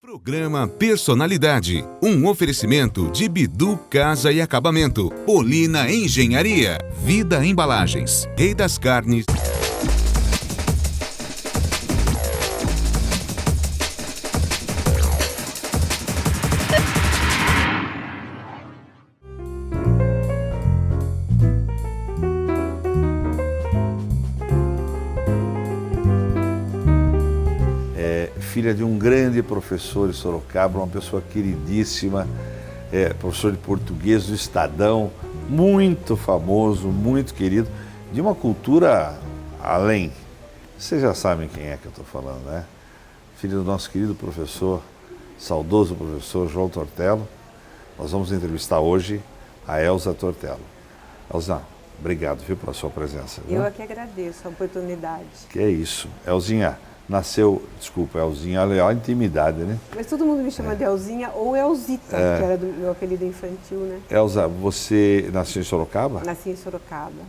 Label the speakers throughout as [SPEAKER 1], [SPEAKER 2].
[SPEAKER 1] Programa Personalidade, um oferecimento de Bidu Casa e Acabamento, Polina Engenharia, Vida Embalagens, Rei das Carnes.
[SPEAKER 2] Filha de um grande professor em Sorocaba, uma pessoa queridíssima, professor de português do Estadão, muito famoso, muito querido, de uma cultura além. Vocês já sabem quem é que eu estou falando, né? Filho do nosso querido professor, saudoso professor João Tortello. Nós vamos entrevistar hoje a Elza Tortello. Elza, obrigado, viu, pela sua presença. Viu?
[SPEAKER 3] Eu é que agradeço a oportunidade.
[SPEAKER 2] Que é isso. Elzinha, nasceu, desculpa, Elzinha, olha a intimidade, né?
[SPEAKER 3] Mas todo mundo me chama de Elzinha ou Elzita, que era do meu apelido infantil, né?
[SPEAKER 2] Elza, você nasceu em Sorocaba?
[SPEAKER 3] Nasci em Sorocaba.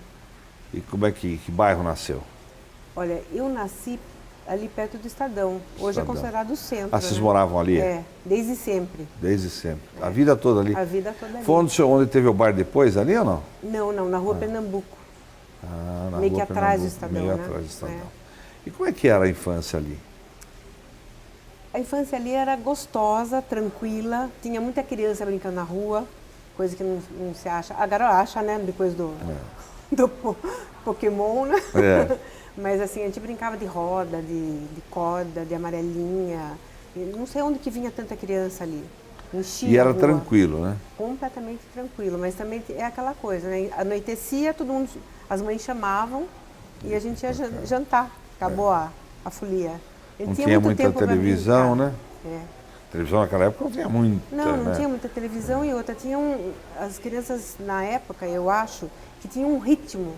[SPEAKER 2] E como é que bairro nasceu?
[SPEAKER 3] Olha, eu nasci ali perto do Estadão. Hoje
[SPEAKER 2] Estadão.
[SPEAKER 3] é considerado o centro.
[SPEAKER 2] Ah, vocês
[SPEAKER 3] né?
[SPEAKER 2] moravam ali?
[SPEAKER 3] Desde sempre.
[SPEAKER 2] Desde sempre. A vida toda ali?
[SPEAKER 3] A vida toda ali.
[SPEAKER 2] Foi onde teve o bar depois, ali ou não?
[SPEAKER 3] Não, na Rua Pernambuco.
[SPEAKER 2] Ah, na
[SPEAKER 3] Meio
[SPEAKER 2] Rua
[SPEAKER 3] que atrás do
[SPEAKER 2] Pernambuco,
[SPEAKER 3] Estadão,
[SPEAKER 2] meio
[SPEAKER 3] né?
[SPEAKER 2] atrás do Estadão. E como é que era a infância ali?
[SPEAKER 3] A infância ali era gostosa, tranquila, tinha muita criança brincando na rua, coisa que não se acha. Agora acha, né, depois do Pokémon, né? Mas assim, a gente brincava de roda, de corda, de amarelinha. Não sei onde que vinha tanta criança ali. Enchia
[SPEAKER 2] E era
[SPEAKER 3] a rua.
[SPEAKER 2] tranquilo, né?
[SPEAKER 3] Completamente tranquilo, mas também é aquela coisa, né? Anoitecia, todo mundo, as mães chamavam e a gente ia jantar. Acabou a folia.
[SPEAKER 2] Não tinha muita televisão, né?
[SPEAKER 3] A
[SPEAKER 2] televisão naquela época não tinha muita,
[SPEAKER 3] Não tinha muita televisão e outra. As crianças na época, eu acho, que tinham um ritmo.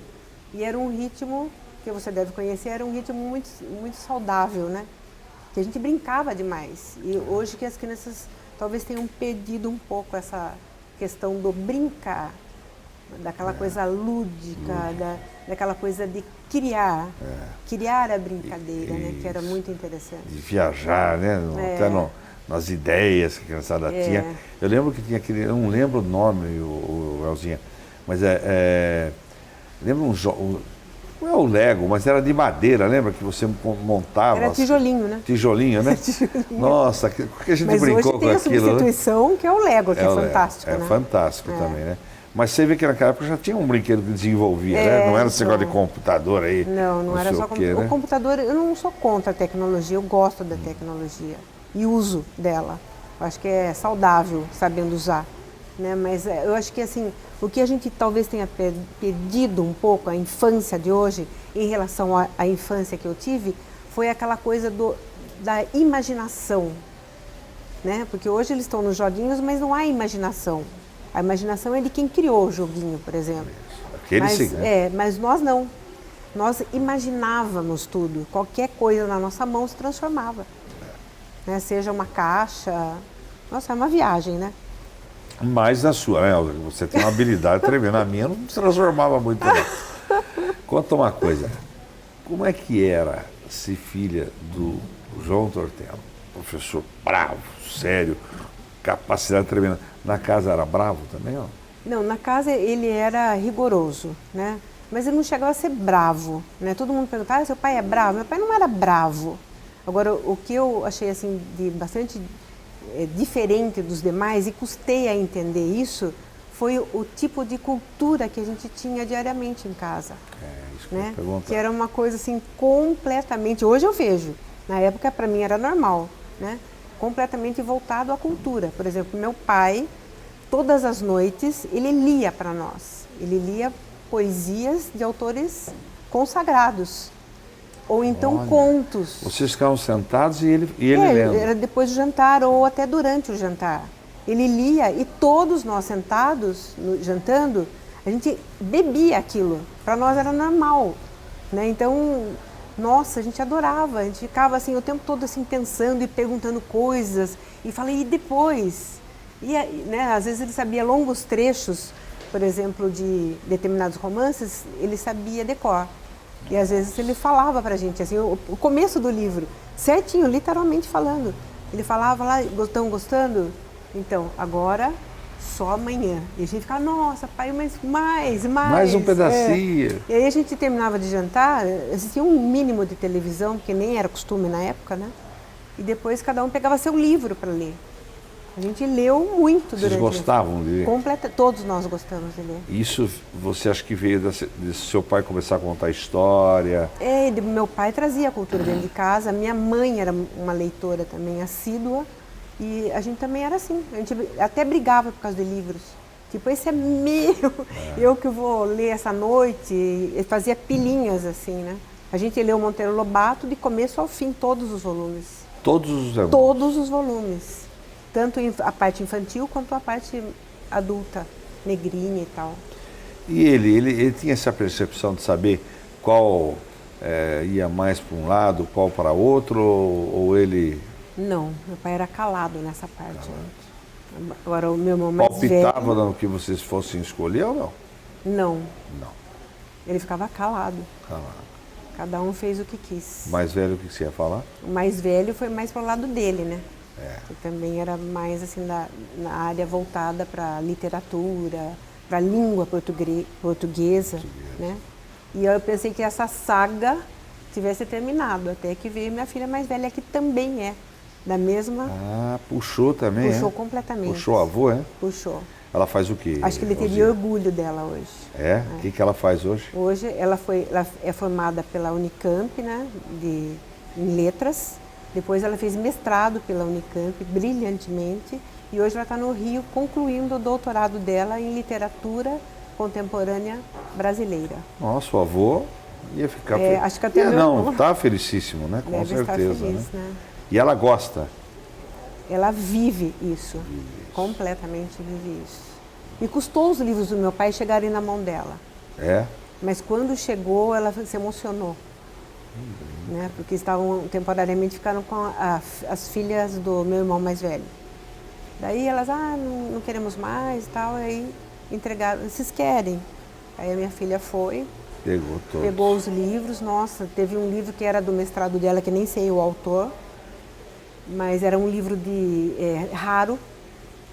[SPEAKER 3] E era um ritmo, que você deve conhecer, era um ritmo muito, muito saudável, né? Que a gente brincava demais. E hoje que as crianças talvez tenham perdido um pouco essa questão do brincar, daquela coisa lúdica, daquela coisa de criar a brincadeira, né? Que era muito interessante.
[SPEAKER 2] De viajar, né? Até nas ideias que a criançada tinha. Eu lembro que tinha aquele, eu não lembro o nome, o Elzinha, mas lembra um jogo, não é o Lego, mas era de madeira, lembra que você montava?
[SPEAKER 3] Era tijolinho, né?
[SPEAKER 2] Tijolinho, né?
[SPEAKER 3] Tijolinho.
[SPEAKER 2] Nossa, que a gente
[SPEAKER 3] mas
[SPEAKER 2] brincou
[SPEAKER 3] hoje tem
[SPEAKER 2] com
[SPEAKER 3] a
[SPEAKER 2] aquilo,
[SPEAKER 3] substituição,
[SPEAKER 2] né?
[SPEAKER 3] que é o Lego, que é fantástico,
[SPEAKER 2] É
[SPEAKER 3] né?
[SPEAKER 2] fantástico também, né? Mas você vê que naquela época já tinha um brinquedo que desenvolvia, né? Não era esse negócio de computador aí.
[SPEAKER 3] Não era só computador. O computador, eu não sou contra a tecnologia, eu gosto da tecnologia e uso dela. Eu acho que é saudável sabendo usar, né? Mas eu acho que assim, o que a gente talvez tenha perdido um pouco a infância de hoje em relação à infância que eu tive, foi aquela coisa da imaginação, né? Porque hoje eles estão nos joguinhos, mas não há imaginação. A imaginação é de quem criou o joguinho, por exemplo. Mas nós não. Nós imaginávamos tudo. Qualquer coisa na nossa mão se transformava. Né? Seja uma caixa. Nossa, é uma viagem, né?
[SPEAKER 2] Mas na sua, né, Elza? Você tem uma habilidade tremenda. A minha não se transformava muito, não. Conta uma coisa. Como é que era ser filha do João Tortello? Professor bravo, sério, capacidade tremenda. Na casa era bravo também, ó?
[SPEAKER 3] Não, na casa ele era rigoroso, né? Mas ele não chegava a ser bravo, né? Todo mundo perguntava, seu pai é bravo? Meu pai não era bravo. Agora, o que eu achei assim de bastante diferente dos demais e custei a entender isso, foi o tipo de cultura que a gente tinha diariamente em casa.
[SPEAKER 2] Isso que
[SPEAKER 3] né?
[SPEAKER 2] eu pergunto.
[SPEAKER 3] Que era uma coisa assim completamente, hoje eu vejo, na época para mim era normal, né? Completamente voltado à cultura. Por exemplo, meu pai, todas as noites, ele lia para nós. Ele lia poesias de autores consagrados. Ou então
[SPEAKER 2] Olha,
[SPEAKER 3] contos.
[SPEAKER 2] Vocês ficavam sentados e ele lendo.
[SPEAKER 3] Era depois do jantar ou até durante o jantar. Ele lia e todos nós sentados, jantando, a gente bebia aquilo. Para nós era normal, né? Então, nossa, a gente adorava. A gente ficava assim o tempo todo assim pensando e perguntando coisas. E falei, e depois? E, né, às vezes ele sabia longos trechos, por exemplo, de determinados romances, ele sabia decor. E às vezes ele falava pra gente, assim, o começo do livro, certinho, literalmente falando. Ele falava lá, estão gostando? Então, agora só amanhã. E a gente ficava, nossa, pai, mas mais.
[SPEAKER 2] Mais um pedacinho.
[SPEAKER 3] E aí a gente terminava de jantar, assistia um mínimo de televisão, porque nem era costume na época, né? E depois cada um pegava seu livro para ler. A gente leu muito durante...
[SPEAKER 2] Vocês gostavam de ler?
[SPEAKER 3] Todos nós gostamos de ler.
[SPEAKER 2] Isso você acha que veio de seu pai começar a contar história?
[SPEAKER 3] Meu pai trazia a cultura dentro de casa, minha mãe era uma leitora também assídua, e a gente também era assim, a gente até brigava por causa de livros. Tipo, esse é meu, eu que vou ler essa noite, e fazia pilinhas assim, né? A gente leu Monteiro Lobato de começo ao fim, todos os volumes.
[SPEAKER 2] Todos os volumes?
[SPEAKER 3] Todos os volumes. Tanto a parte infantil quanto a parte adulta, negrinha e tal.
[SPEAKER 2] E ele tinha essa percepção de saber qual ia mais para um lado, qual para outro, ou ele...
[SPEAKER 3] Não, meu pai era calado nessa parte. Né? Agora o meu irmão mais velho...
[SPEAKER 2] Palpitava no que vocês fossem escolher ou não?
[SPEAKER 3] Não.
[SPEAKER 2] Não.
[SPEAKER 3] Ele ficava calado.
[SPEAKER 2] Calado.
[SPEAKER 3] Cada um fez o que quis.
[SPEAKER 2] O mais velho, o que você ia falar?
[SPEAKER 3] O mais velho foi mais pro lado dele, né?
[SPEAKER 2] Que
[SPEAKER 3] também era mais assim na área voltada para literatura, para língua portuguesa, né? E eu pensei que essa saga tivesse terminado, até que veio minha filha mais velha, que também é da mesma...
[SPEAKER 2] Ah, puxou também,
[SPEAKER 3] Puxou completamente.
[SPEAKER 2] Puxou a avó, é?
[SPEAKER 3] Puxou.
[SPEAKER 2] Ela faz o quê?
[SPEAKER 3] Acho que ele teria orgulho dela hoje.
[SPEAKER 2] É? O que ela faz hoje?
[SPEAKER 3] Hoje ela é formada pela Unicamp, né, em letras. Depois ela fez mestrado pela Unicamp, brilhantemente. E hoje ela está no Rio, concluindo o doutorado dela em literatura contemporânea brasileira.
[SPEAKER 2] Nossa, o avô ia ficar
[SPEAKER 3] feliz. Acho que até
[SPEAKER 2] não, está felicíssimo, né? Com certeza. Estar feliz, né? E ela gosta?
[SPEAKER 3] Ela vive isso. Completamente vive isso. E custou os livros do meu pai chegarem na mão dela.
[SPEAKER 2] É?
[SPEAKER 3] Mas quando chegou, ela se emocionou. Né? Porque temporariamente ficaram com as filhas do meu irmão mais velho. Daí elas, não queremos mais e tal, aí entregaram, vocês querem? Aí a minha filha foi, pegou os livros, nossa, teve um livro que era do mestrado dela, que nem sei o autor, mas era um livro raro,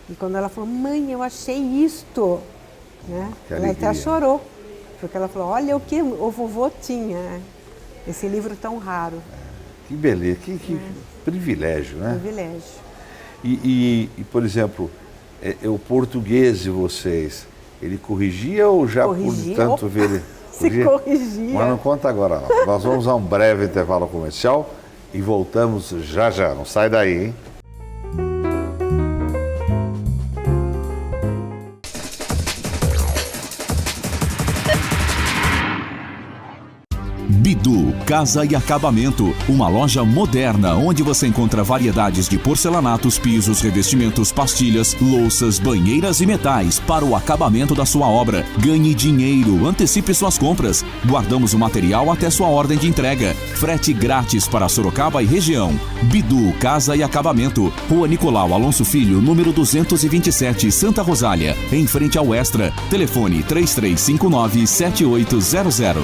[SPEAKER 3] e quando ela falou, mãe, eu achei isto, né? Ela até chorou, porque ela falou, olha o que o vovô tinha, esse livro tão raro.
[SPEAKER 2] Que beleza, que privilégio, né?
[SPEAKER 3] Privilégio.
[SPEAKER 2] E, por exemplo, o português de vocês, ele corrigia ou já
[SPEAKER 3] corrigia,
[SPEAKER 2] por tanto ver ele?
[SPEAKER 3] Se corrigia.
[SPEAKER 2] Mas não conta agora não. Nós vamos a um breve intervalo comercial e voltamos já já. Não sai daí, hein?
[SPEAKER 4] Bidu Casa e Acabamento, uma loja moderna onde você encontra variedades de porcelanatos, pisos, revestimentos, pastilhas, louças, banheiras e metais para o acabamento da sua obra. Ganhe dinheiro, antecipe suas compras. Guardamos o material até sua ordem de entrega. Frete grátis para Sorocaba e região. Bidu Casa e Acabamento, Rua Nicolau Alonso Filho, número 227, Santa Rosália, em frente ao Extra. Telefone 3359-7800.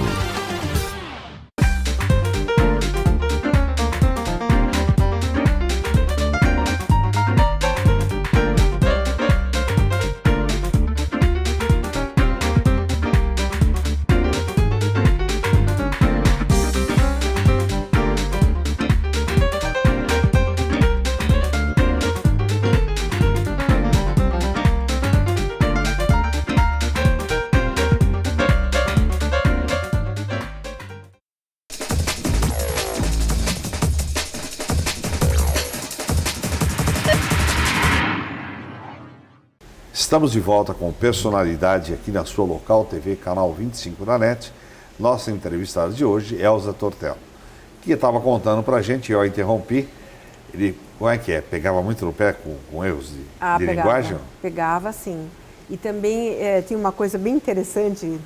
[SPEAKER 2] Estamos de volta com Personalidade aqui na sua Local TV, canal 25 da NET. Nossa entrevistada de hoje, Elza Tortello, que estava contando pra gente, eu a interrompi, ele, como é que é? Pegava muito no pé com erros de linguagem?
[SPEAKER 3] Pegava, sim. E também tinha uma coisa bem interessante,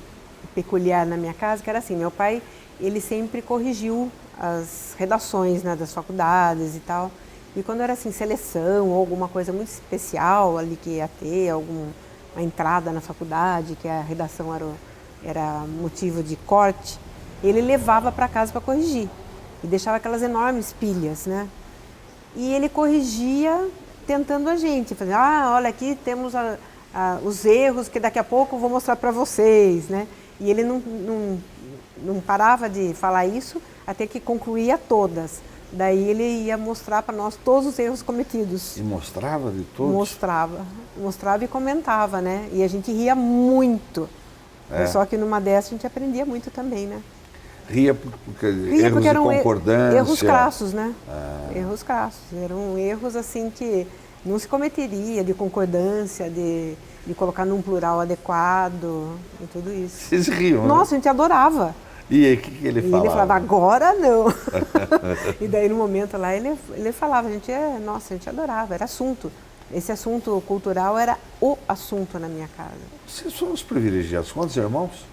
[SPEAKER 3] peculiar na minha casa, que era assim, meu pai, ele sempre corrigiu as redações, né, das faculdades e tal. E quando era assim, seleção ou alguma coisa muito especial ali que ia ter, alguma entrada na faculdade, que a redação era motivo de corte, ele levava para casa para corrigir. E deixava aquelas enormes pilhas, né? e ele corrigia tentando a gente, fazendo, olha aqui temos os erros que daqui a pouco eu vou mostrar para vocês, né? E ele não parava de falar isso até que concluía todas. Daí ele ia mostrar para nós todos os erros cometidos.
[SPEAKER 2] E mostrava de todos?
[SPEAKER 3] Mostrava e comentava, né? E a gente ria muito. Só que numa dessas a gente aprendia muito também, né?
[SPEAKER 2] Ria porque eram concordância.
[SPEAKER 3] Erros crassos, né? Erros crassos. Eram erros assim que não se cometeria, de concordância, de colocar num plural adequado e tudo isso.
[SPEAKER 2] Vocês riam,
[SPEAKER 3] Nossa, a gente adorava.
[SPEAKER 2] E aí, o que ele falava?
[SPEAKER 3] Ele falava, agora não. E daí no momento lá ele falava, a gente adorava, era assunto. Esse assunto cultural era o assunto na minha casa.
[SPEAKER 2] Vocês são os privilegiados. Quantos irmãos?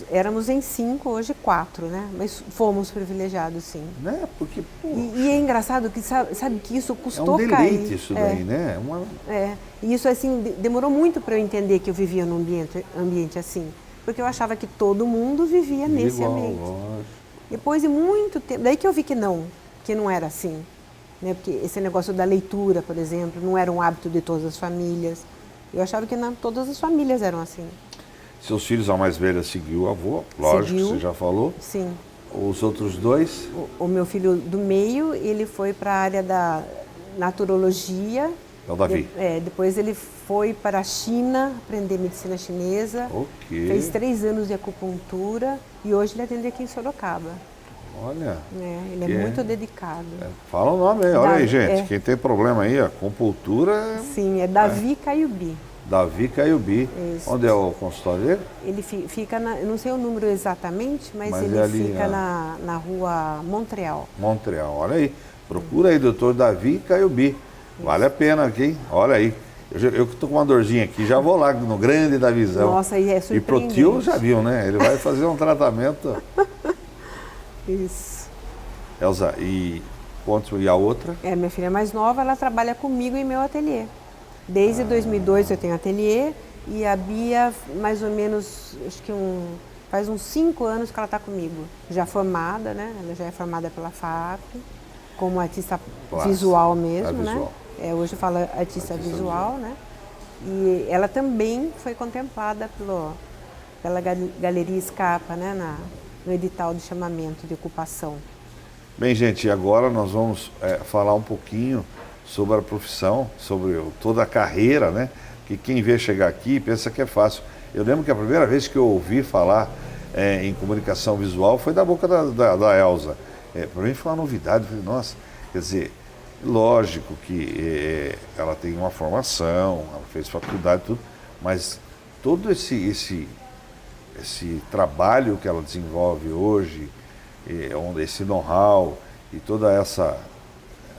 [SPEAKER 3] Éramos em 5, hoje 4, né? Mas fomos privilegiados, sim.
[SPEAKER 2] Né? Porque,
[SPEAKER 3] e é engraçado que sabe que isso custou
[SPEAKER 2] cair. É um deleite
[SPEAKER 3] cair.
[SPEAKER 2] Isso daí, né?
[SPEAKER 3] E isso assim demorou muito para eu entender que eu vivia num ambiente assim, porque eu achava que todo mundo vivia nesse ambiente.
[SPEAKER 2] Lógico.
[SPEAKER 3] Depois de muito tempo, daí que eu vi que não era assim, né? Porque esse negócio da leitura, por exemplo, não era um hábito de todas as famílias. Eu achava que todas as famílias eram assim.
[SPEAKER 2] Seus filhos, a mais velha seguiu o avô, lógico, você já falou.
[SPEAKER 3] Sim.
[SPEAKER 2] Os outros dois?
[SPEAKER 3] O meu filho do meio, ele foi para a área da naturologia.
[SPEAKER 2] É o Davi.
[SPEAKER 3] Depois ele foi para a China aprender medicina chinesa.
[SPEAKER 2] Ok.
[SPEAKER 3] Fez 3 anos de acupuntura e hoje ele atende aqui em Sorocaba.
[SPEAKER 2] Olha.
[SPEAKER 3] Ele é muito dedicado.
[SPEAKER 2] Fala o nome aí, olha aí, gente. Quem tem problema aí, acupuntura.
[SPEAKER 3] Sim, é Davi Caiubi.
[SPEAKER 2] Davi Caiubi.
[SPEAKER 3] Isso.
[SPEAKER 2] Onde é o consultório dele?
[SPEAKER 3] Ele fica, eu não sei o número exatamente, mas ele
[SPEAKER 2] ali,
[SPEAKER 3] fica na rua Montreal.
[SPEAKER 2] Montreal, olha aí. Procura aí, doutor Davi Caiubi. Vale a pena aqui, hein? Olha aí. Eu que estou com uma dorzinha aqui, já vou lá no grande da visão.
[SPEAKER 3] Nossa, e é surpreendente.
[SPEAKER 2] E pro tio já viu, né? Ele vai fazer um tratamento.
[SPEAKER 3] Isso.
[SPEAKER 2] Elza, e a outra?
[SPEAKER 3] Minha filha mais nova, ela trabalha comigo em meu ateliê. Desde 2002 eu tenho ateliê e a Bia, mais ou menos, acho que faz uns 5 anos que ela está comigo. Já formada, né? Ela já é formada pela FAP, como artista visual mesmo, né? Hoje fala artista visual, né? E ela também foi contemplada pela Galeria Scarpa, né? No edital de chamamento de ocupação.
[SPEAKER 2] Bem, gente, agora nós vamos falar um pouquinho sobre a profissão, sobre toda a carreira, né? Que quem vê chegar aqui pensa que é fácil. Eu lembro que a primeira vez que eu ouvi falar em comunicação visual foi da boca da Elza. Para mim foi uma novidade, eu falei, nossa, quer dizer, lógico que ela tem uma formação, ela fez faculdade e tudo, mas todo esse trabalho que ela desenvolve hoje, esse know-how e toda essa...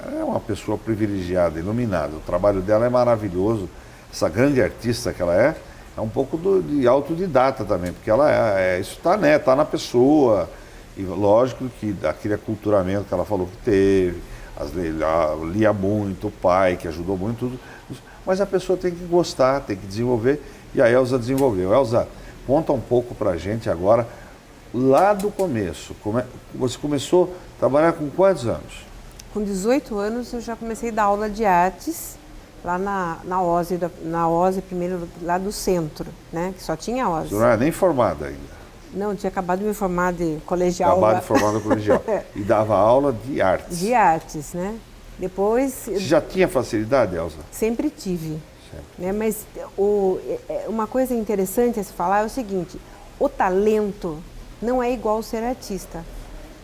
[SPEAKER 2] Ela é uma pessoa privilegiada, iluminada. O trabalho dela é maravilhoso. Essa grande artista que ela é um pouco de autodidata também, porque ela isso está na pessoa. E lógico que aquele aculturamento que ela falou que teve, ela lia muito, o pai que ajudou muito, tudo. Mas a pessoa tem que gostar, tem que desenvolver, e a Elza desenvolveu. Elza, conta um pouco pra gente agora, lá do começo. Você começou a trabalhar com quantos anos?
[SPEAKER 3] Com 18 anos eu já comecei a dar aula de artes lá na OSE primeiro, lá do centro, né? Que só tinha OSE.
[SPEAKER 2] Você não era nem formada ainda?
[SPEAKER 3] Não, eu tinha acabado de me formar de colegial.
[SPEAKER 2] Acabado de formar no colegial. E dava aula de artes.
[SPEAKER 3] De artes, né? Depois...
[SPEAKER 2] Você já tinha facilidade, Elza?
[SPEAKER 3] Sempre tive. Né? Mas uma coisa interessante a se falar é o seguinte, o talento não é igual ser artista.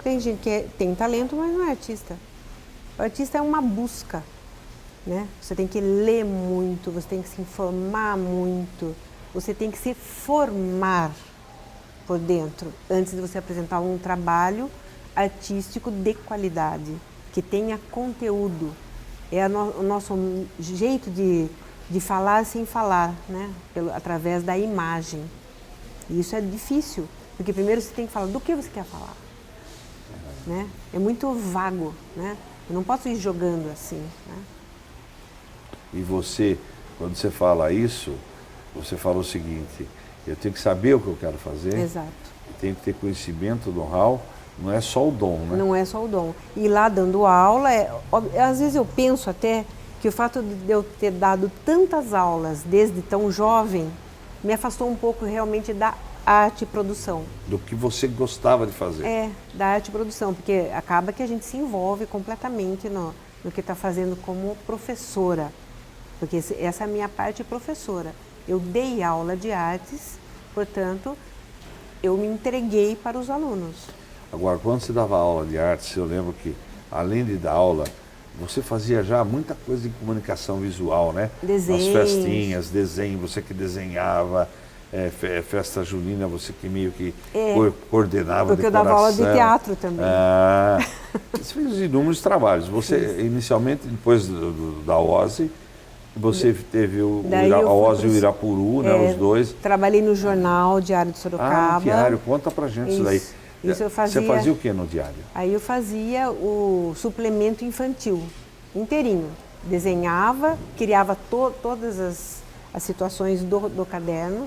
[SPEAKER 3] Tem gente que tem talento, mas não é artista. O artista é uma busca, né? Você tem que ler muito, você tem que se informar muito, você tem que se formar por dentro antes de você apresentar um trabalho artístico de qualidade, que tenha conteúdo. É o nosso jeito de falar sem falar, né? Através da imagem. E isso é difícil, porque primeiro você tem que falar do que você quer falar, né? É muito vago, né? Eu não posso ir jogando assim, né?
[SPEAKER 2] E você, quando você fala isso, você fala o seguinte, eu tenho que saber o que eu quero fazer.
[SPEAKER 3] Exato.
[SPEAKER 2] Eu tenho que ter conhecimento, know-how, Não é só o dom, né?
[SPEAKER 3] Não é só o dom. E lá dando aula, às vezes eu penso até que o fato de eu ter dado tantas aulas desde tão jovem me afastou um pouco realmente da arte e produção.
[SPEAKER 2] Do que você gostava de fazer.
[SPEAKER 3] Da arte e produção, porque acaba que a gente se envolve completamente no que está fazendo como professora. Porque essa é a minha parte professora. Eu dei aula de artes, portanto, eu me entreguei para os alunos.
[SPEAKER 2] Agora, quando você dava aula de artes, eu lembro que, além de dar aula, você fazia já muita coisa de comunicação visual, né?
[SPEAKER 3] Desenhos.
[SPEAKER 2] As festinhas, desenho, você que desenhava, festa junina, você que meio que coordenava a decoração.
[SPEAKER 3] Porque eu dava aula de teatro também.
[SPEAKER 2] Você fez inúmeros trabalhos. Você, inicialmente, depois da OSE, você teve a OSE e o Irapuru, né, os dois.
[SPEAKER 3] Trabalhei no jornal Diário de Sorocaba.
[SPEAKER 2] No diário, conta pra gente isso daí.
[SPEAKER 3] Isso eu fazia.
[SPEAKER 2] Você fazia o que no diário?
[SPEAKER 3] Aí eu fazia o suplemento infantil, inteirinho. Desenhava, criava todas as situações do caderno.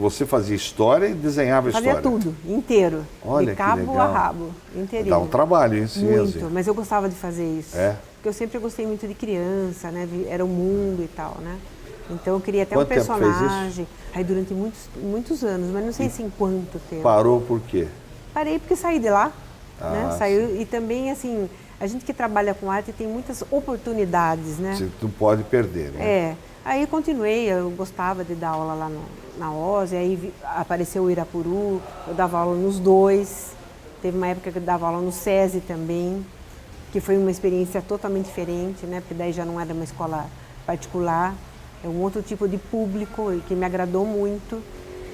[SPEAKER 2] Você fazia história e desenhava história?
[SPEAKER 3] Fazia tudo, inteiro.
[SPEAKER 2] Olha,
[SPEAKER 3] de cabo a rabo, inteirinho.
[SPEAKER 2] Dá um trabalho, hein?
[SPEAKER 3] Muito, mas eu gostava de fazer isso.
[SPEAKER 2] Porque
[SPEAKER 3] eu sempre gostei muito de criança, né? Era o mundo e tal, né? Então eu queria até
[SPEAKER 2] Quanto
[SPEAKER 3] um personagem.
[SPEAKER 2] Tempo fez isso?
[SPEAKER 3] Aí durante muitos anos, mas não sei assim quanto tempo.
[SPEAKER 2] Parou por quê?
[SPEAKER 3] Parei porque saí de lá, né? Saiu, e também assim, a gente que trabalha com arte tem muitas oportunidades, né?
[SPEAKER 2] Você não pode perder, né?
[SPEAKER 3] Aí continuei, eu gostava de dar aula lá na OSE, aí apareceu o Irapuru, eu dava aula nos dois. Teve uma época que eu dava aula no SESI também, que foi uma experiência totalmente diferente, né? Porque daí já não era uma escola particular, é um outro tipo de público que me agradou muito.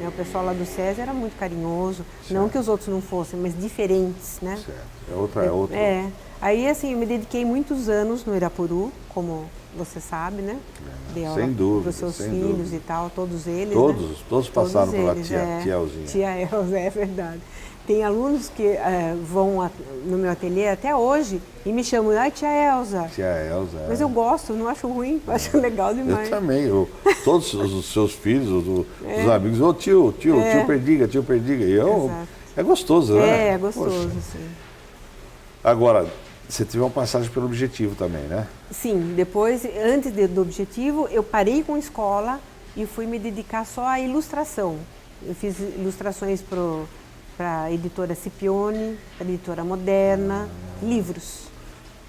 [SPEAKER 3] O pessoal lá do SESI era muito carinhoso, não que os outros não fossem, mas diferentes, né?
[SPEAKER 2] Certo. É outra.
[SPEAKER 3] Aí assim, eu me dediquei muitos anos no Irapuru, como você sabe, né? Dei aula
[SPEAKER 2] sem dúvida,
[SPEAKER 3] para os seus filhos e tal, todos eles.
[SPEAKER 2] Todos passaram pela tia Elzinha.
[SPEAKER 3] Tia Elza, é verdade. Tem alunos que vão no meu ateliê até hoje e me chamam, tia Elza.
[SPEAKER 2] Tia Elza.
[SPEAKER 3] Mas eu gosto, não acho ruim, acho legal demais.
[SPEAKER 2] Eu também. Todos os seus filhos, os amigos, tio Perdiga. E é gostoso, né?
[SPEAKER 3] É gostoso, sim.
[SPEAKER 2] Agora, você teve uma passagem pelo Objetivo também, né? Sim,
[SPEAKER 3] depois, antes do Objetivo, eu parei com a escola e fui me dedicar só à ilustração. Eu fiz ilustrações para a editora Scipione, a editora Moderna, livros.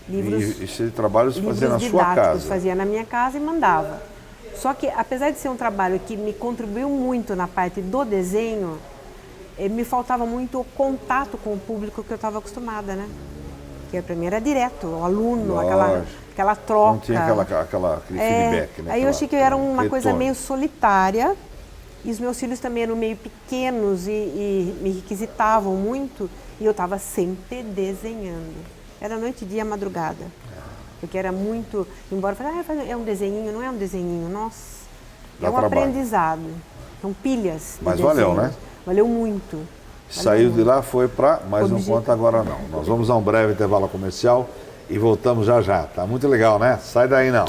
[SPEAKER 2] E esse trabalho você fazia na sua casa?
[SPEAKER 3] Fazia na minha casa e mandava. Só que, apesar de ser um trabalho que me contribuiu muito na parte do desenho, me faltava muito o contato com o público que eu estava acostumada, né? Que para mim era direto, o aluno, aquela troca.
[SPEAKER 2] Não tinha aquele feedback, né?
[SPEAKER 3] Aí eu achei que eu era uma coisa meio solitária. E os meus filhos também eram meio pequenos e me requisitavam muito. E eu estava sempre desenhando. Era noite, dia, madrugada. Porque era muito... Embora eu falasse, é um desenhinho, não é um desenhinho. Nossa, é um aprendizado. São pilhas.
[SPEAKER 2] Mas valeu, né?
[SPEAKER 3] Valeu muito.
[SPEAKER 2] Saiu de lá, foi para... Mas não conta agora não. Nós vamos a um breve intervalo comercial e voltamos já já. Tá muito legal, né? Sai daí não.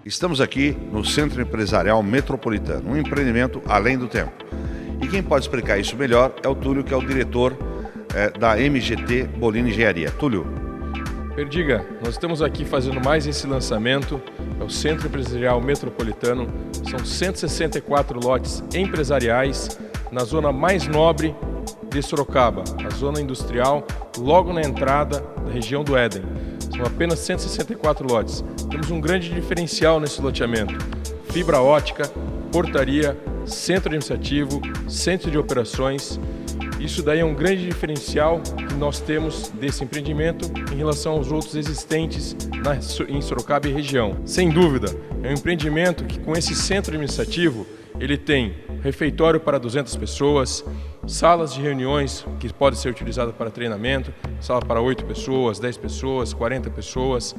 [SPEAKER 2] Estamos aqui no Centro Empresarial Metropolitano, um empreendimento além do tempo. E quem pode explicar isso melhor é o Túlio, que é o diretor da MGT Bolini Engenharia. Túlio.
[SPEAKER 5] Perdiga, nós estamos aqui fazendo mais esse lançamento, é o Centro Empresarial Metropolitano, são 164 lotes empresariais na zona mais nobre de Sorocaba, a zona industrial, logo na entrada da região do Éden. São apenas 164 lotes. Temos um grande diferencial nesse loteamento: fibra ótica, portaria, centro administrativo, centro de operações. Isso daí é um grande diferencial que nós temos desse empreendimento em relação aos outros existentes em Sorocaba e região. Sem dúvida, é um empreendimento que, com esse centro administrativo, ele tem refeitório para 200 pessoas, salas de reuniões que podem ser utilizadas para treinamento, sala para 8 pessoas, 10 pessoas, 40 pessoas.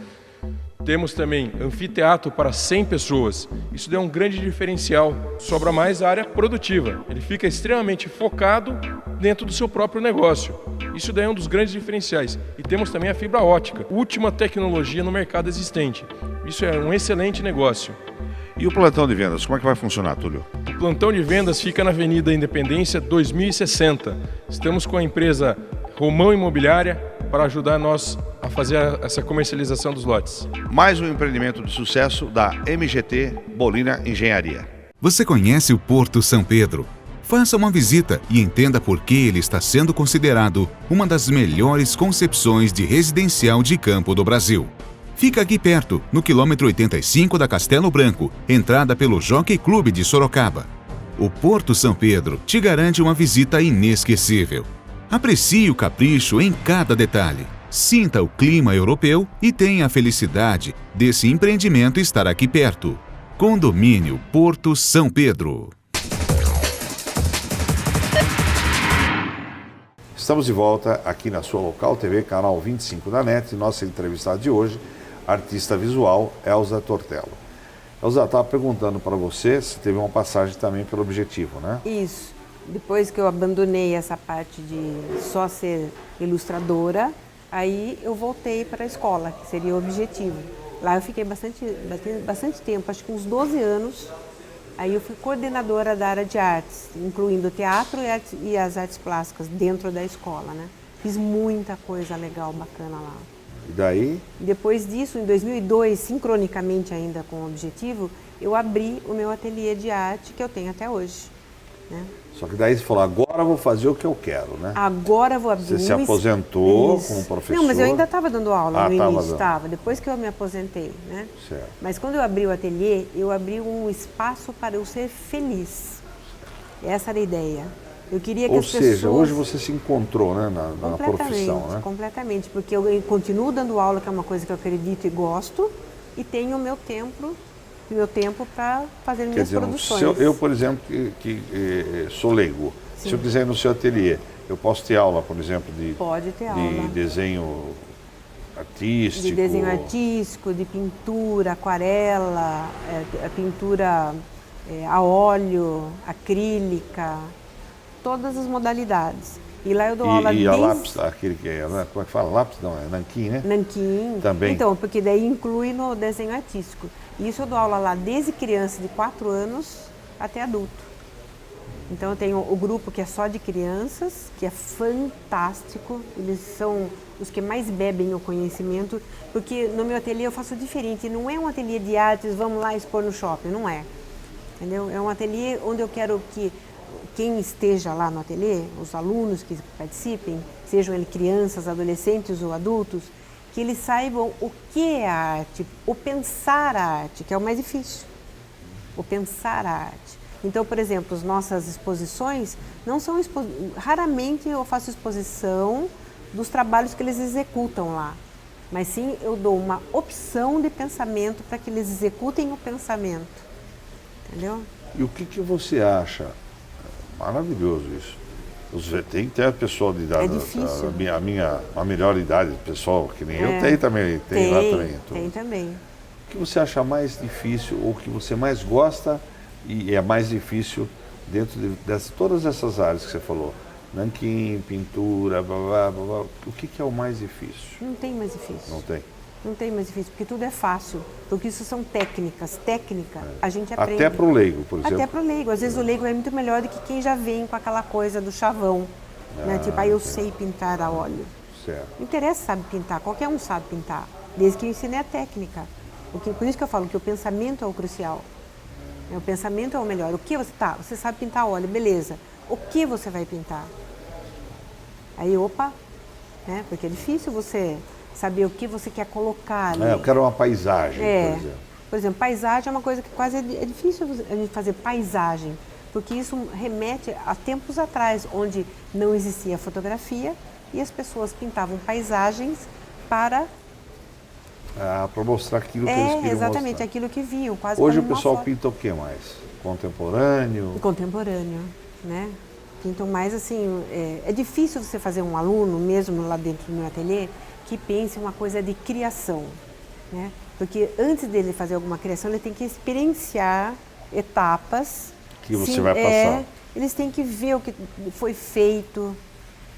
[SPEAKER 5] Temos também anfiteatro para 100 pessoas. Isso dá um grande diferencial. Sobra mais a área produtiva. Ele fica extremamente focado dentro do seu próprio negócio. Isso daí é um dos grandes diferenciais. E temos também a fibra ótica, última tecnologia no mercado existente. Isso é um excelente negócio.
[SPEAKER 2] E o plantão de vendas, como é que vai funcionar, Túlio?
[SPEAKER 5] O plantão de vendas fica na Avenida Independência 2060. Estamos com a empresa Romão Imobiliária para ajudar nós a fazer essa comercialização dos lotes.
[SPEAKER 2] Mais um empreendimento de sucesso da MGT Bolina Engenharia.
[SPEAKER 1] Você conhece o Porto São Pedro? Faça uma visita e entenda por que ele está sendo considerado uma das melhores concepções de residencial de campo do Brasil. Fica aqui perto, no quilômetro 85 da Castelo Branco, entrada pelo Jockey Clube de Sorocaba. O Porto São Pedro te garante uma visita inesquecível. Aprecie o capricho em cada detalhe. Sinta o clima europeu e tenha a felicidade desse empreendimento estar aqui perto. Condomínio Porto São Pedro.
[SPEAKER 2] Estamos de volta aqui na sua Local TV, canal 25 da NET. Nossa entrevistada de hoje, artista visual, Elza Tortello. Elza, estava perguntando para você se teve uma passagem também pelo Objetivo, né?
[SPEAKER 3] Isso. Depois que eu abandonei essa parte de só ser ilustradora, aí eu voltei para a escola, que seria o Objetivo. Lá eu fiquei bastante tempo, acho que uns 12 anos. Aí eu fui coordenadora da área de artes, incluindo o teatro e as artes plásticas dentro da escola, né? Fiz muita coisa legal, bacana lá.
[SPEAKER 2] E daí?
[SPEAKER 3] Depois disso, em 2002, sincronicamente ainda com o Objetivo, eu abri o meu ateliê de arte que eu tenho até hoje, né?
[SPEAKER 2] Só que daí você falou, agora eu vou fazer o que eu quero, né?
[SPEAKER 3] Agora eu vou abrir
[SPEAKER 2] Você se aposentou
[SPEAKER 3] Isso.
[SPEAKER 2] como professor?
[SPEAKER 3] Não, mas eu ainda estava dando aula no início,
[SPEAKER 2] estava.
[SPEAKER 3] Depois que eu me aposentei, né?
[SPEAKER 2] Certo.
[SPEAKER 3] Mas quando eu abri o ateliê, eu abri um espaço para eu ser feliz. Essa era a ideia. Eu queria que as pessoas...
[SPEAKER 2] Ou seja, hoje você se encontrou, né, na profissão, né?
[SPEAKER 3] Completamente, porque eu continuo dando aula, que é uma coisa que eu acredito e gosto, e tenho o meu tempo para fazer minhas produções.
[SPEAKER 2] Eu, por exemplo, que sou leigo, Sim. Se eu quiser ir no seu ateliê, eu posso ter aula, por exemplo, de desenho artístico?
[SPEAKER 3] De desenho artístico, de pintura, aquarela, pintura a óleo, acrílica, todas as modalidades. E lá eu dou aula
[SPEAKER 2] desde... a lápis, aquele que é, como é que fala? Lápis não, é nanquim, né?
[SPEAKER 3] Nanquim.
[SPEAKER 2] Também.
[SPEAKER 3] Então, porque daí inclui no desenho artístico. E isso eu dou aula lá desde criança de 4 anos até adulto. Então eu tenho o grupo que é só de crianças, que é fantástico. Eles são os que mais bebem o conhecimento, porque no meu ateliê eu faço diferente. Não é um ateliê de artes, vamos lá expor no shopping, não é. Entendeu? É um ateliê onde eu quero que quem esteja lá no ateliê, os alunos que participem, sejam eles crianças, adolescentes ou adultos, que eles saibam o que é a arte, o pensar a arte, que é o mais difícil, o pensar a arte. Então, por exemplo, as nossas exposições não são raramente eu faço exposição dos trabalhos que eles executam lá, mas sim eu dou uma opção de pensamento para que eles executem o pensamento, entendeu?
[SPEAKER 2] E o que você acha? Maravilhoso isso. Tem a pessoa de idade, a melhor idade, pessoal que nem eu, tem também, tem lá também.
[SPEAKER 3] Tem também.
[SPEAKER 2] O que você acha mais difícil ou que você mais gosta e é mais difícil dentro de todas essas áreas que você falou? Nanquim, pintura, blá, blá, blá, blá. O que é o mais difícil?
[SPEAKER 3] Não tem mais difícil.
[SPEAKER 2] Não tem?
[SPEAKER 3] Não tem mais difícil, porque tudo é fácil. Porque isso são técnicas. Técnica, a gente aprende.
[SPEAKER 2] Até para o leigo, por exemplo?
[SPEAKER 3] Até para o leigo. Às vezes o leigo é muito melhor do que quem já vem com aquela coisa do chavão. Né? Tipo, eu sei pintar a óleo.
[SPEAKER 2] Certo.
[SPEAKER 3] Não interessa sabe pintar, qualquer um sabe pintar. Desde que eu ensinei a técnica. Por isso que eu falo que o pensamento é o crucial. O pensamento é o melhor. O que você sabe pintar óleo, beleza. O que você vai pintar? Aí, né? Porque é difícil você saber o que você quer colocar ali.
[SPEAKER 2] Eu quero uma paisagem, por exemplo.
[SPEAKER 3] Por exemplo, paisagem é uma coisa que quase é difícil a gente fazer paisagem, porque isso remete a tempos atrás, onde não existia fotografia e as pessoas pintavam paisagens para
[SPEAKER 2] mostrar aquilo que eles queriam
[SPEAKER 3] exatamente,
[SPEAKER 2] mostrar.
[SPEAKER 3] Aquilo que viam, quase
[SPEAKER 2] Hoje o
[SPEAKER 3] como uma
[SPEAKER 2] pessoal
[SPEAKER 3] foto.
[SPEAKER 2] pinta o que mais? Contemporâneo?
[SPEAKER 3] Contemporâneo, né? Pintam mais assim, é difícil você fazer um aluno, mesmo lá dentro do meu ateliê, que pense uma coisa de criação, né? Porque antes dele fazer alguma criação, ele tem que experienciar etapas.
[SPEAKER 2] Que você vai passar.
[SPEAKER 3] Eles têm que ver o que foi feito,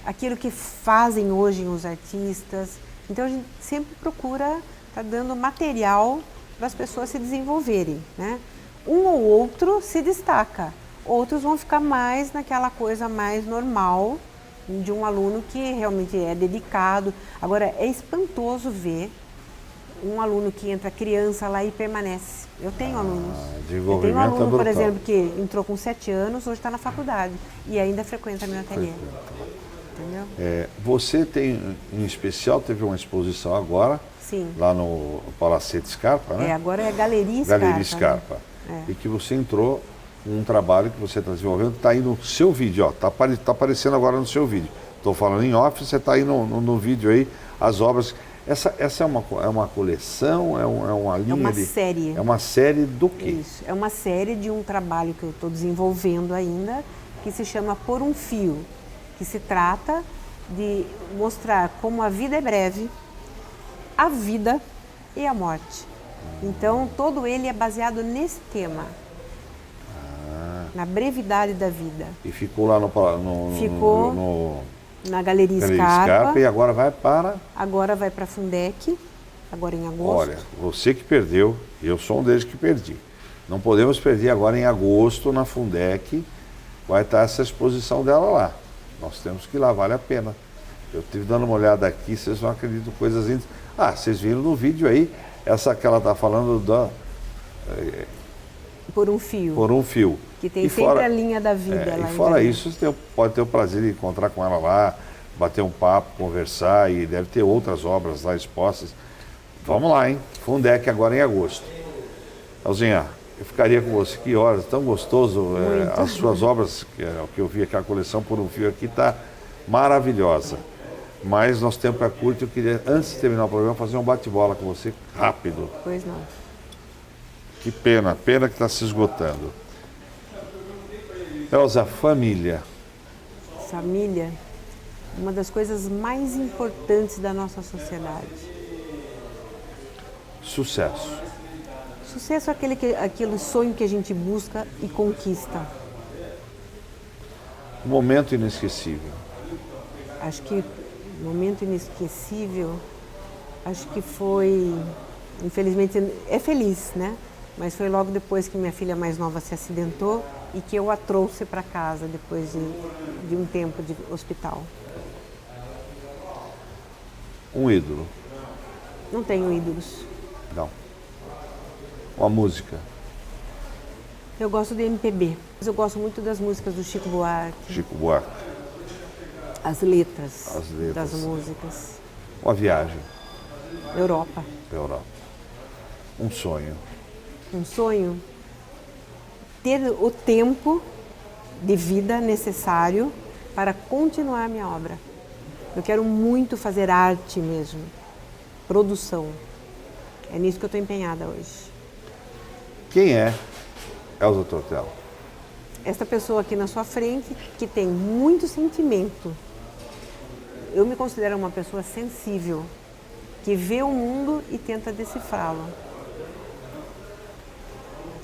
[SPEAKER 3] aquilo que fazem hoje os artistas. Então a gente sempre procura estar dando material para as pessoas se desenvolverem, né? Um ou outro se destaca, outros vão ficar mais naquela coisa mais normal de um aluno que realmente é dedicado. Agora, é espantoso ver um aluno que entra criança lá e permanece. Eu tenho alunos. Eu tenho um aluno, por exemplo, que entrou com 7 anos, hoje está na faculdade e ainda frequenta meu ateliê. Entendeu?
[SPEAKER 2] Você tem, em especial, teve uma exposição agora,
[SPEAKER 3] sim,
[SPEAKER 2] lá no Palacete Scarpa, né?
[SPEAKER 3] Agora é Galeria Scarpa.
[SPEAKER 2] Galeria Scarpa. Né? E que você entrou um trabalho que você está desenvolvendo, está aí no seu vídeo, ó, tá aparecendo agora no seu vídeo. Estou falando em off, você está aí no vídeo aí, as obras. Essa é uma coleção, é uma linha?
[SPEAKER 3] É uma série.
[SPEAKER 2] É uma série do quê?
[SPEAKER 3] Isso, é uma série de um trabalho que eu estou desenvolvendo ainda, que se chama Por um Fio, que se trata de mostrar como a vida é breve, a vida e a morte. Então, todo ele é baseado nesse tema, na brevidade da vida.
[SPEAKER 2] E ficou lá
[SPEAKER 3] na Galeria Scarpa
[SPEAKER 2] e agora vai para?
[SPEAKER 3] Agora vai para a Fundec, agora em agosto.
[SPEAKER 2] Olha, você que perdeu, eu sou um deles que perdi. Não podemos perder agora em agosto na Fundec, vai estar essa exposição dela lá. Nós temos que ir lá, vale a pena. Eu estive dando uma olhada aqui, vocês não acreditam coisas lindas. Vocês viram no vídeo aí, essa que ela está falando da...
[SPEAKER 3] Por um fio.
[SPEAKER 2] Por um fio.
[SPEAKER 3] Que tem sempre a linha da vida.
[SPEAKER 2] E fora isso, você pode ter o prazer de encontrar com ela lá, bater um papo, conversar, e deve ter outras obras lá expostas. Vamos lá, hein? Fundec agora em agosto. Alzinha, eu ficaria com você, que horas, tão gostoso. As suas obras, que eu vi aqui, a coleção Por um Fio aqui, está maravilhosa. Mas nosso tempo é curto, eu queria, antes de terminar o programa, fazer um bate-bola com você rápido.
[SPEAKER 3] Pois não.
[SPEAKER 2] Que pena que está se esgotando. Elza, família.
[SPEAKER 3] Família, uma das coisas mais importantes da nossa sociedade.
[SPEAKER 2] Sucesso.
[SPEAKER 3] Sucesso é aquele sonho que a gente busca e conquista.
[SPEAKER 2] Um momento inesquecível.
[SPEAKER 3] Acho que momento inesquecível, acho que foi, infelizmente, é feliz, né? Mas foi logo depois que minha filha mais nova se acidentou e que eu a trouxe para casa depois de um tempo de hospital.
[SPEAKER 2] Um ídolo?
[SPEAKER 3] Não tenho ídolos.
[SPEAKER 2] Não. Uma música?
[SPEAKER 3] Eu gosto de MPB. Eu gosto muito das músicas do Chico Buarque.
[SPEAKER 2] Chico Buarque.
[SPEAKER 3] As letras das músicas.
[SPEAKER 2] Uma viagem?
[SPEAKER 3] Europa.
[SPEAKER 2] Europa. Um sonho?
[SPEAKER 3] Um sonho? Ter o tempo de vida necessário para continuar a minha obra. Eu quero muito fazer arte mesmo, produção. É nisso que eu estou empenhada hoje.
[SPEAKER 2] Quem é Elza Tortello?
[SPEAKER 3] Esta pessoa aqui na sua frente, que tem muito sentimento. Eu me considero uma pessoa sensível, que vê o mundo e tenta decifrá-lo.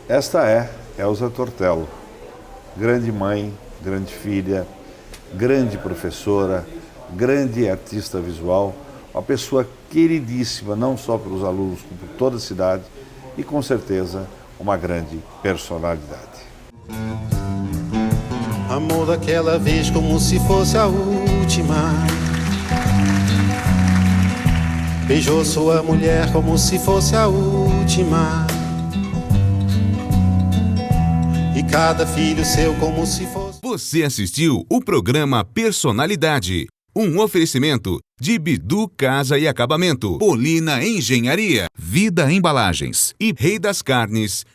[SPEAKER 2] Esta é Elza Tortello, grande mãe, grande filha, grande professora, grande artista visual, uma pessoa queridíssima, não só pelos alunos, como por toda a cidade e, com certeza, uma grande personalidade.
[SPEAKER 6] Amor daquela vez como se fosse a última. Beijou sua mulher como se fosse a última. E cada filho seu como se fosse...
[SPEAKER 1] Você assistiu o programa Personalidade. Um oferecimento de Bidu Casa e Acabamento, Polina Engenharia, Vida Embalagens e Rei das Carnes.